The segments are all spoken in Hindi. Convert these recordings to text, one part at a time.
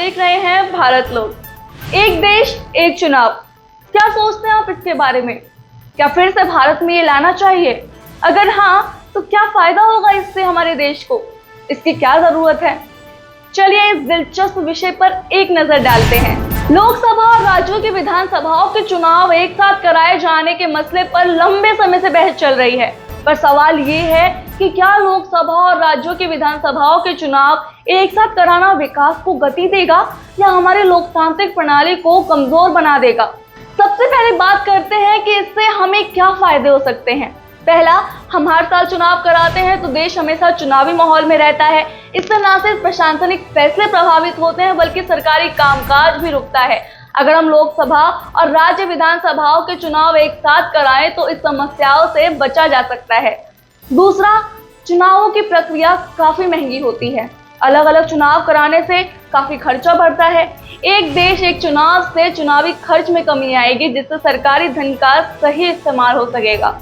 देख रहे हैं भारत लोग। एक देश एक चुनाव, क्या सोचते हैं आप इसके बारे में? क्या फिर से भारत में ये लाना चाहिए? अगर हाँ, तो क्या फायदा होगा इससे हमारे देश को? इसकी क्या जरूरत है? चलिए इस दिलचस्प विषय पर एक नजर डालते हैं। लोकसभा और राज्यों की विधानसभाओं के चुनाव एक साथ कराए जाने के मसले पर लंबे समय से बहस चल रही है, पर सवाल ये है कि क्या लोकसभा और राज्यों की विधानसभाओं के चुनाव एक साथ कराना विकास को गति देगा या हमारी लोकतांत्रिक प्रणाली को कमजोर बना देगा? सबसे पहले बात करते हैं कि इससे हमें क्या फायदे हो सकते हैं। पहला, हम हर साल चुनाव कराते हैं तो देश हमेशा चुनावी माहौल में रहता है। इससे न सिर्फ प्रशासनिक फैसले प्रभावित होते हैं बल्कि सरकारी कामकाज भी रुकता है। अगर हम लोकसभा और राज्य विधानसभाओं के चुनाव एक साथ कराएं तो इस समस्याओं से बचा जा सकता है। दूसरा, चुनावों की प्रक्रिया काफी महंगी होती है। अलग अलग चुनाव कराने से काफी खर्चा बढ़ता है। एक देश एक चुनाव से चुनावी खर्च में कमी आएगी, जिससे सरकारी धन का सही इस्तेमाल हो सकेगा।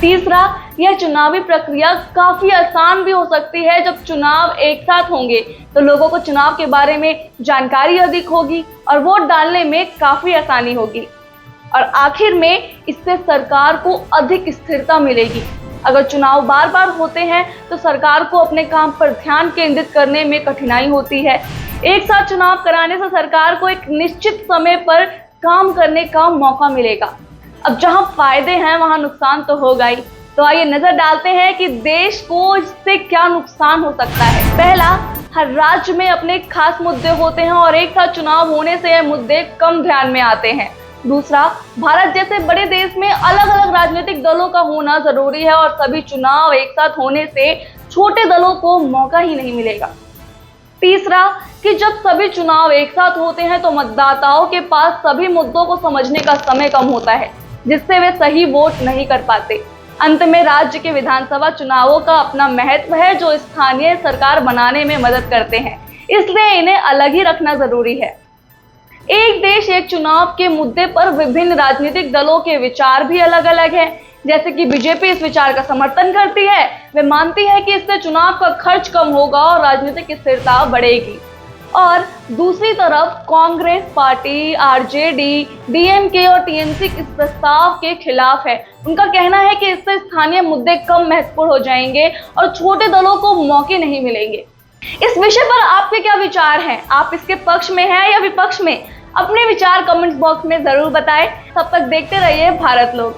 तीसरा, यह चुनावी प्रक्रिया काफी आसान भी हो सकती है। जब चुनाव एक साथ होंगे तो लोगों को चुनाव के बारे में जानकारी अधिक होगी और वोट डालने में काफी आसानी होगी। और आखिर में इससे सरकार को अधिक स्थिरता मिलेगी। अगर चुनाव बार बार होते हैं तो सरकार को अपने काम पर ध्यान केंद्रित करने में कठिनाई होती है। एक साथ चुनाव कराने से सरकार को एक निश्चित समय पर काम करने का मौका मिलेगा। अब जहां फायदे हैं वहां नुकसान तो होगा ही। तो आइए नजर डालते हैं कि देश को इससे क्या नुकसान हो सकता है। पहला, हर राज्य में अपने खास मुद्दे होते हैं और एक साथ चुनाव होने से यह मुद्दे कम ध्यान में आते हैं। दूसरा, भारत जैसे बड़े देश में अलग अलग राजनीतिक दलों का होना जरूरी है और सभी चुनाव एक साथ होने से छोटे दलों को मौका ही नहीं मिलेगा। तीसरा, कि जब सभी चुनाव एक साथ होते हैं तो मतदाताओं के पास सभी मुद्दों को समझने का समय कम होता है, जिससे वे सही वोट नहीं कर पाते। अंत में राज्य के विधानसभा चुनावों का अपना महत्व है, जो स्थानीय सरकार बनाने में मदद करते हैं, इसलिए इन्हें अलग ही रखना जरूरी है। एक देश एक चुनाव के मुद्दे पर विभिन्न राजनीतिक दलों के विचार भी अलग अलग हैं। जैसे कि बीजेपी इस विचार का समर्थन करती है। वे मानती है कि इससे चुनाव का खर्च कम होगा और राजनीतिक स्थिरता बढ़ेगी। और दूसरी तरफ कांग्रेस पार्टी, आरजेडी, डीएमके और टीएमसी इस प्रस्ताव के खिलाफ है। उनका कहना है कि इससे स्थानीय मुद्दे कम महत्वपूर्ण हो जाएंगे और छोटे दलों को मौके नहीं मिलेंगे। इस विषय पर आपके क्या विचार हैं? आप इसके पक्ष में हैं या विपक्ष में? अपने विचार कमेंट बॉक्स में जरूर बताएं। तब तक देखते रहिए भारत लोग।